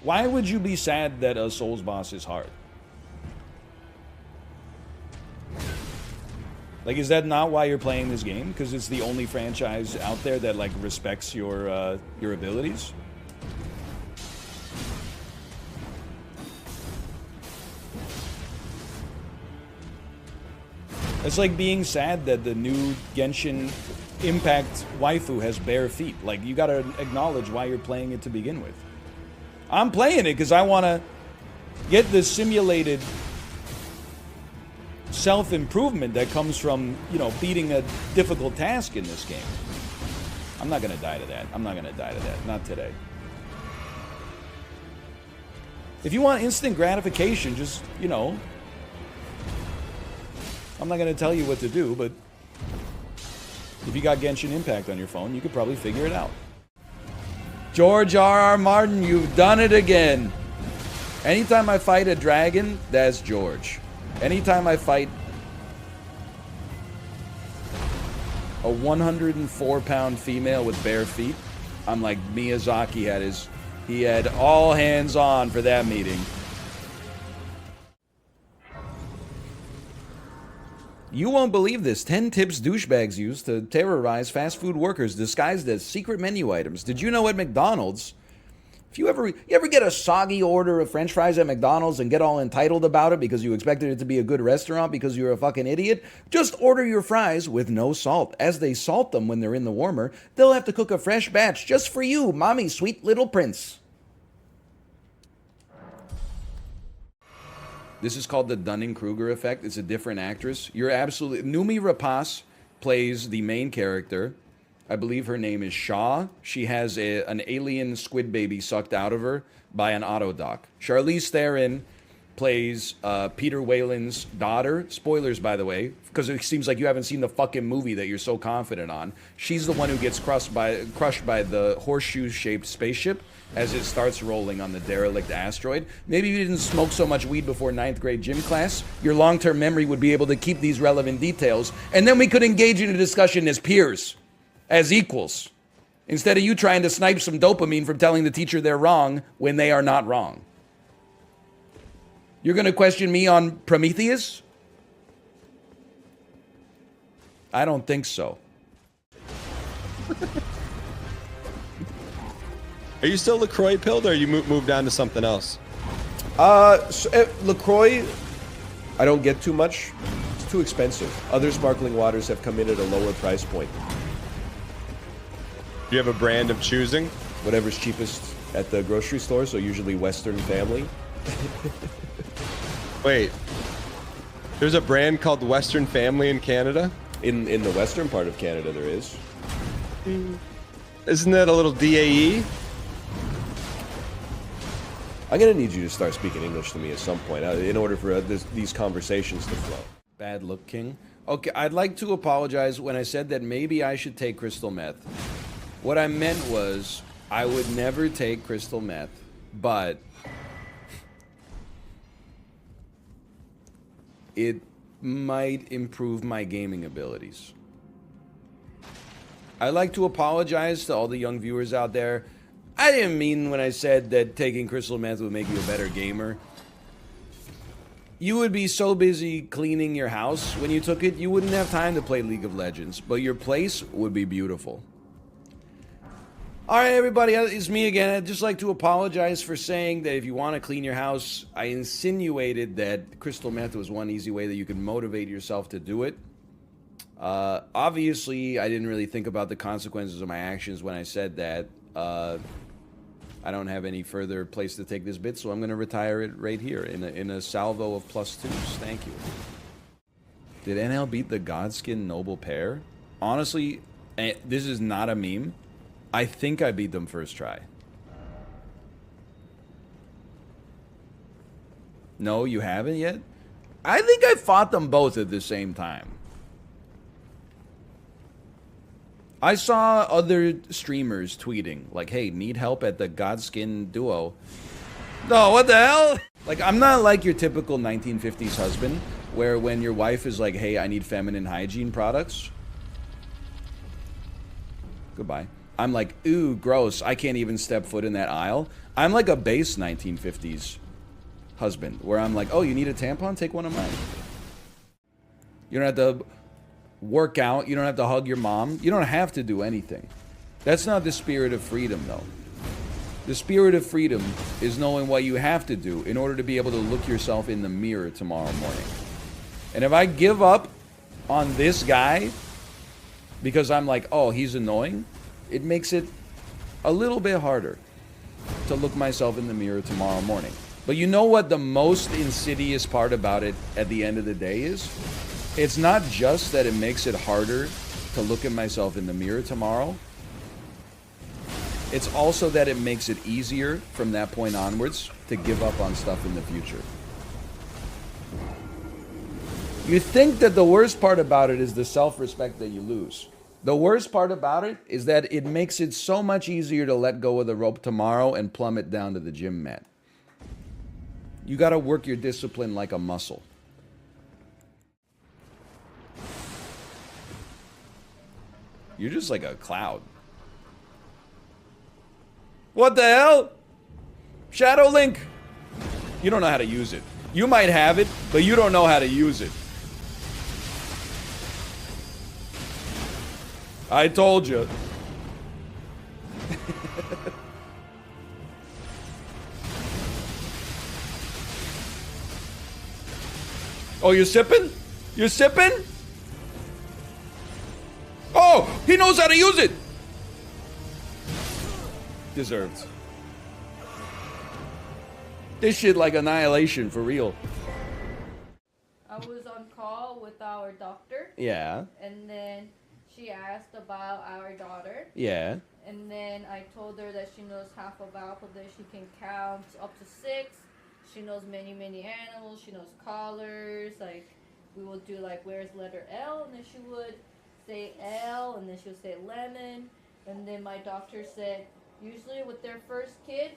Why would you be sad that a Souls boss is hard? Like, is that not why you're playing this game? Because it's the only franchise out there that, like, respects your abilities? It's like being sad that the new Genshin Impact waifu has bare feet. Like, you gotta acknowledge why you're playing it to begin with. I'm playing it because I want to get the simulated self-improvement that comes from, you know, beating a difficult task in this game. I'm not gonna die to that. I'm not gonna die to that. Not today. If you want instant gratification, just, you know... I'm not gonna tell you what to do, but... if you got Genshin Impact on your phone, you could probably figure it out. George R.R. Martin, you've done it again. Anytime I fight a dragon, that's George. Anytime I fight a 104-pound female with bare feet, I'm like Miyazaki he had all hands on for that meeting. You won't believe this. 10 tips douchebags use to terrorize fast food workers disguised as secret menu items. Did you know at McDonald's, if you ever get a soggy order of French fries at McDonald's and get all entitled about it because you expected it to be a good restaurant because you're a fucking idiot, just order your fries with no salt. As they salt them when they're in the warmer, they'll have to cook a fresh batch just for you, mommy, sweet little prince. This is called the Dunning-Kruger effect. It's a different actress. You're absolutely... Numi Rapace plays the main character. I believe her name is Shaw. She has an alien squid baby sucked out of her by an autodoc. Charlize Theron plays Peter Whalen's daughter. Spoilers, by the way, because it seems like you haven't seen the fucking movie that you're so confident on. She's the one who gets crushed by the horseshoe-shaped spaceship as it starts rolling on the derelict asteroid. Maybe if you didn't smoke so much weed before 9th grade gym class, your long-term memory would be able to keep these relevant details, and then we could engage in a discussion as peers. As equals, instead of you trying to snipe some dopamine from telling the teacher they're wrong when they are not wrong. You're going to question me on Prometheus? I don't think so. Are you still LaCroix pilled, or you moved on to something else? LaCroix, I don't get too much. It's too expensive. Other sparkling waters have come in at a lower price point. Do you have a brand of choosing? Whatever's cheapest at the grocery store, so usually Western Family. Wait. There's a brand called Western Family in Canada? In the western part of Canada, there is. Isn't that a little DAE? I'm going to need you to start speaking English to me at some point in order for these conversations to flow. Bad look, King. Okay, I'd like to apologize when I said that maybe I should take crystal meth. What I meant was, I would never take crystal meth, but it might improve my gaming abilities. I'd like to apologize to all the young viewers out there. I didn't mean when I said that taking crystal meth would make you a better gamer. You would be so busy cleaning your house when you took it, you wouldn't have time to play League of Legends, but your place would be beautiful. Alright everybody, it's me again. I'd just like to apologize for saying that if you want to clean your house, I insinuated that crystal meth was one easy way that you can motivate yourself to do it. Obviously, I didn't really think about the consequences of my actions when I said that. I don't have any further place to take this bit, so I'm going to retire it right here in a salvo of +2s. Thank you. Did NL beat the Godskin Noble pair? Honestly, this is not a meme. I think I beat them first try. No, you haven't yet? I think I fought them both at the same time. I saw other streamers tweeting, like, hey, need help at the Godskin duo. No, what the hell? Like, I'm not like your typical 1950s husband, where when your wife is like, hey, I need feminine hygiene products. Goodbye. I'm like, ooh, gross. I can't even step foot in that aisle. I'm like a base 1950s husband, where I'm like, oh, you need a tampon? Take one of mine. You don't have to work out. You don't have to hug your mom. You don't have to do anything. That's not the spirit of freedom, though. The spirit of freedom is knowing what you have to do in order to be able to look yourself in the mirror tomorrow morning. And if I give up on this guy because I'm like, oh, he's annoying, it makes it a little bit harder to look myself in the mirror tomorrow morning. But you know what the most insidious part about it at the end of the day is? It's not just that it makes it harder to look at myself in the mirror tomorrow. It's also that it makes it easier from that point onwards to give up on stuff in the future. You think that the worst part about it is the self-respect that you lose. The worst part about it is that it makes it so much easier to let go of the rope tomorrow and plummet down to the gym mat. You got to work your discipline like a muscle. You're just like a cloud. What the hell? Shadow Link. You don't know how to use it. You might have it, but you don't know how to use it. I told you. Oh, you're sipping? You're sipping? Oh, he knows how to use it. Deserved. This shit like Annihilation for real. I was on call with our doctor. Yeah. And then she asked about our daughter. Yeah. And then I told her that she knows half of alphabet. She can count up to 6. She knows many, many animals. She knows colors. Like, we would do like, where's letter L? And then she would say L. And then she would say lemon. And then my doctor said, usually with their first kid,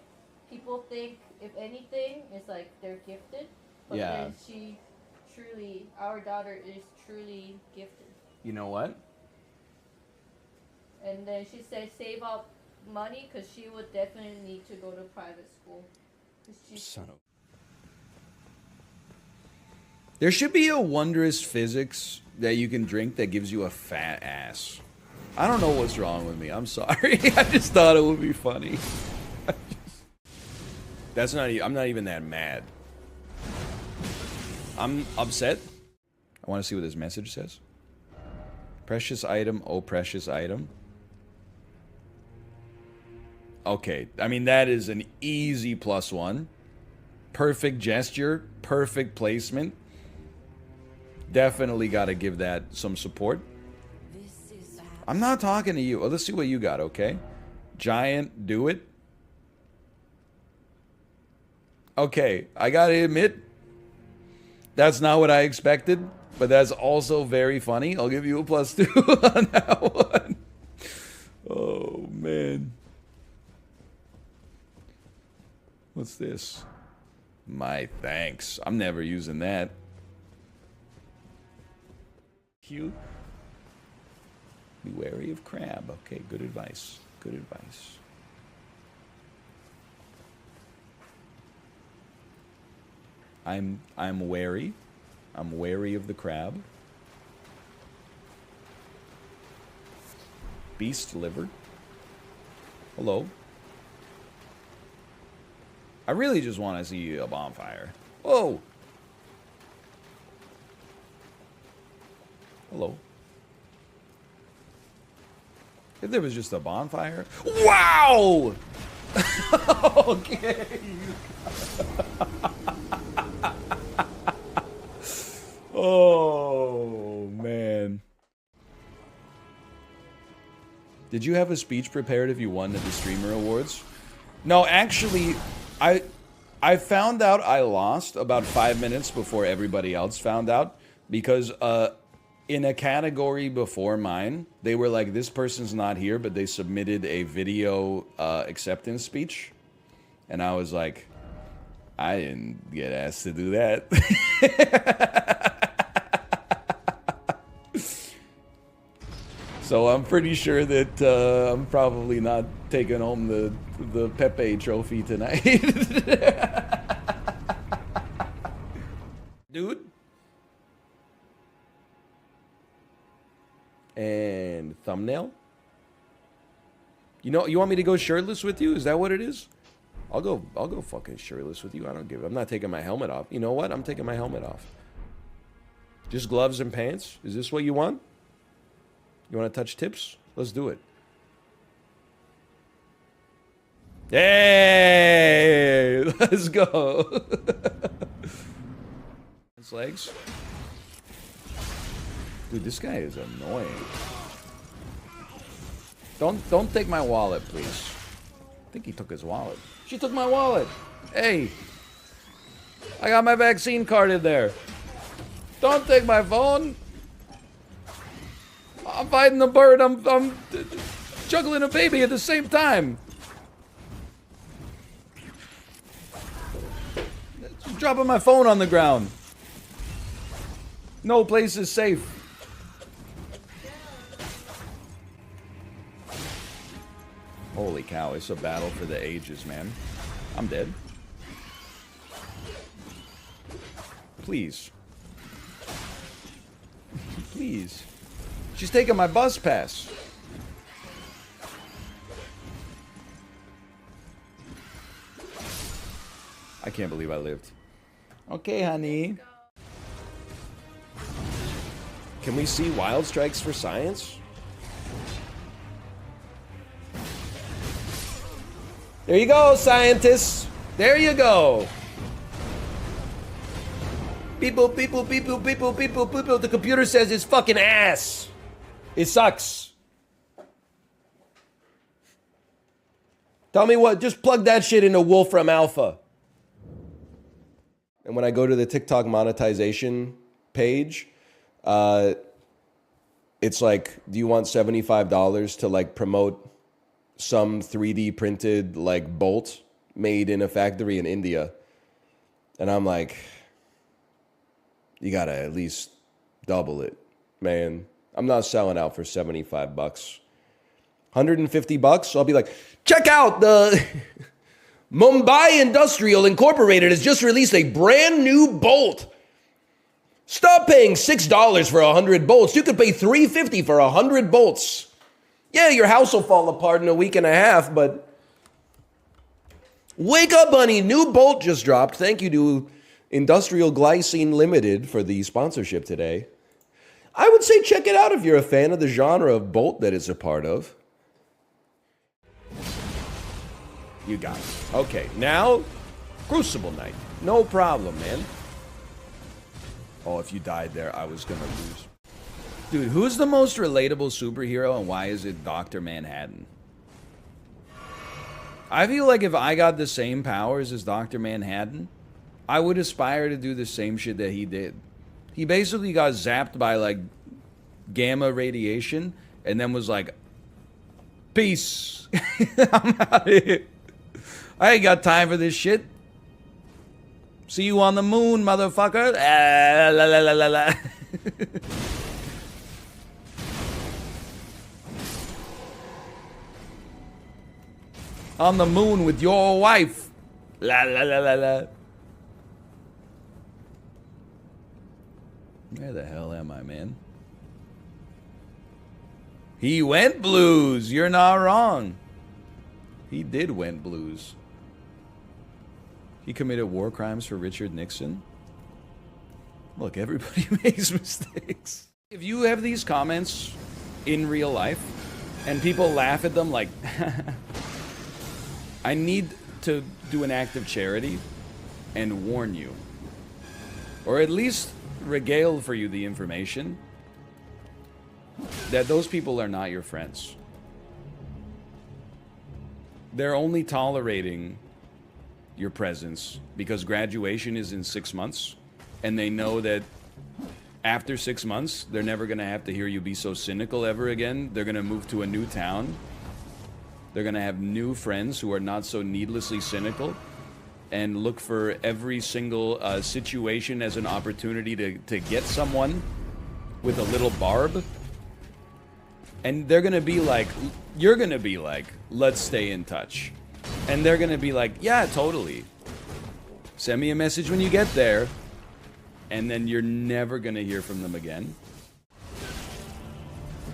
people think, if anything, it's like they're gifted. But Yeah. then our daughter is truly gifted. You know what? And then she said save up money because she would definitely need to go to private school. Son of... There should be a wondrous physics that you can drink that gives you a fat ass. I don't know what's wrong with me. I'm sorry. I just thought it would be funny. That's not. I'm not even that mad. I'm upset. I want to see what this message says. Precious item, oh precious item. Okay, I mean that is an easy +1. Perfect gesture, perfect placement. Definitely got to give that some support. I'm not talking to you. Oh, let's see what you got, okay? Giant, do it. Okay, I gotta admit, that's not what I expected, but that's also very funny. I'll give you a +2 on that one. Oh, man. What's this? My thanks. I'm never using that. Cute. Be wary of crab. Okay, good advice. Good advice. I'm wary. I'm wary of the crab. Beast liver. Hello. I really just want to see a bonfire. Whoa. Hello. If there was just a bonfire. Wow! Okay. Oh, man. Did you have a speech prepared if you won at the Streamer Awards? No, actually, I found out I lost about 5 minutes before everybody else found out because in a category before mine, they were like, this person's not here, but they submitted a video acceptance speech. And I was like, I didn't get asked to do that. So I'm pretty sure that I'm probably not taking home the Pepe trophy tonight. Dude. And thumbnail. You know, you want me to go shirtless with you? Is that what it is? I'll go fucking shirtless with you. I don't give. I'm not taking my helmet off. You know what? I'm taking my helmet off. Just gloves and pants? Is this what you want? You want to touch tips? Let's do it. Hey! Let's go. His legs. Dude, this guy is annoying. Don't take my wallet, please. I think he took his wallet. She took my wallet. Hey. I got my vaccine card in there. Don't take my phone. I'm fighting the bird. I'm juggling a baby at the same time. Dropping my phone on the ground. No place is safe. Holy cow, it's a battle for the ages, man. I'm dead. Please. Please. She's taking my bus pass. I can't believe I lived. Okay, honey. Can we see wild strikes for science? There you go, scientists. There you go. People. The computer says it's fucking ass. It sucks. Tell me what, just plug that shit into Wolfram Alpha. And when I go to the TikTok monetization page, it's like, do you want $75 to like promote some 3D printed like bolt made in a factory in India? And I'm like, you gotta at least double it, man. I'm not selling out for 75 bucks. 150 bucks, I'll be like, check out the Mumbai Industrial Incorporated has just released a brand new bolt. Stop paying $6 for 100 bolts. You could pay $3.50 for 100 bolts. Yeah, your house will fall apart in a week and a half, but wake up, honey. New bolt just dropped. Thank you to Industrial Glycine Limited for the sponsorship today. I would say check it out if you're a fan of the genre of bolt that it's a part of. You got it. Okay, now, Crucible Knight. No problem, man. Oh, if you died there, I was gonna lose. Dude, who's the most relatable superhero and why is it Dr. Manhattan? I feel like if I got the same powers as Dr. Manhattan, I would aspire to do the same shit that he did. He basically got zapped by like gamma radiation and then was like, peace. I'm out of here. I ain't got time for this shit. See you on the moon, motherfucker. Ah, la, la, la, la, la. On the moon with your wife. La la la la la. Where the hell am I, man? He went blues. You're not wrong. He did went blues. He committed war crimes for Richard Nixon. Look, everybody makes mistakes. If you have these comments in real life and people laugh at them like, I need to do an act of charity and warn you, or at least regale for you the information that those people are not your friends. They're only tolerating your presence because graduation is in 6 months, and they know that after 6 months, they're never going to have to hear you be so cynical ever again. They're going to move to a new town. They're going to have new friends who are not so needlessly cynical and look for every single situation as an opportunity to get someone with a little barb. And they're gonna be like, you're gonna be like, let's stay in touch. And they're gonna be like, yeah, totally. Send me a message when you get there. And then you're never gonna hear from them again.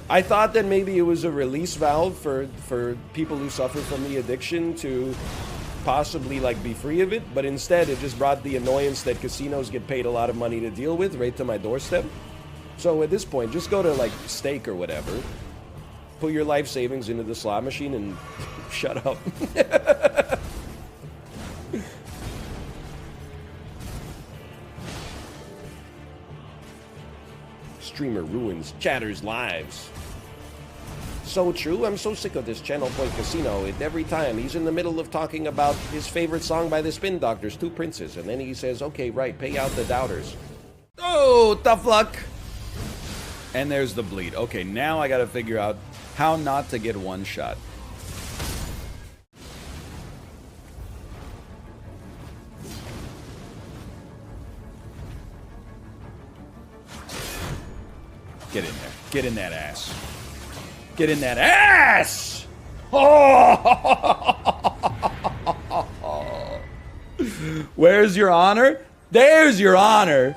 I thought that maybe it was a release valve for people who suffer from the addiction to possibly like be free of it, but instead it just brought the annoyance that casinos get paid a lot of money to deal with right to my doorstep. So at this point, just go to like Stake or whatever, put your life savings into the slot machine and shut up. Streamer ruins chatters' lives. So true. I'm so sick of this Channel Point Casino. Every time he's in the middle of talking about his favorite song by the Spin Doctors, Two Princes, and then he says, okay, right, pay out the doubters. Oh, tough luck. And there's the bleed. Okay, now I gotta figure out how not to get one shot. Get in there. Get in that ass. Get in that ass! Oh! Where's your honor? There's your honor!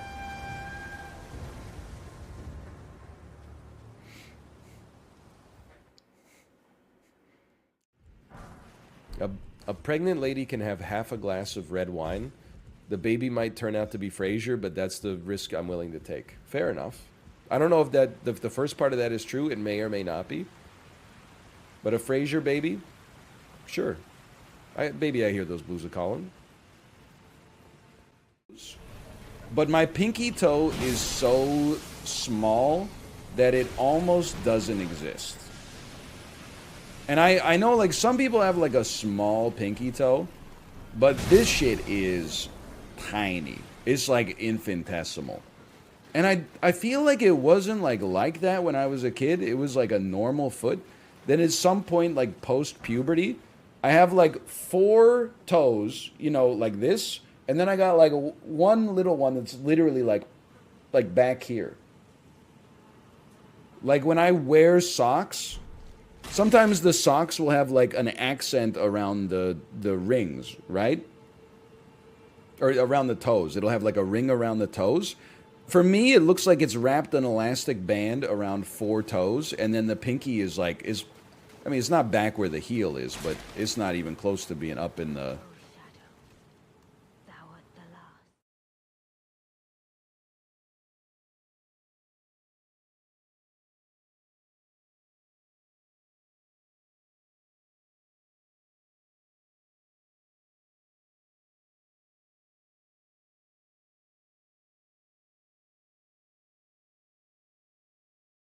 A pregnant lady can have half a glass of red wine. The baby might turn out to be Frasier, but that's the risk I'm willing to take. Fair enough. I don't know if the first part of that is true. It may or may not be. But a Frasier baby, sure. Baby, I hear those blues are calling. But my pinky toe is so small that it almost doesn't exist. And I know like some people have like a small pinky toe, but this shit is tiny. It's like infinitesimal. And I feel like it wasn't like that when I was a kid. It was like a normal foot. Then at some point, like post-puberty, I have like 4 toes, you know, like this. And then I got like one little one that's literally like back here. Like when I wear socks, sometimes the socks will have like an accent around the rings, right? Or around the toes. It'll have like a ring around the toes. For me, it looks like it's wrapped an elastic band around 4 toes, and then the pinky is I mean, it's not back where the heel is, but it's not even close to being up in the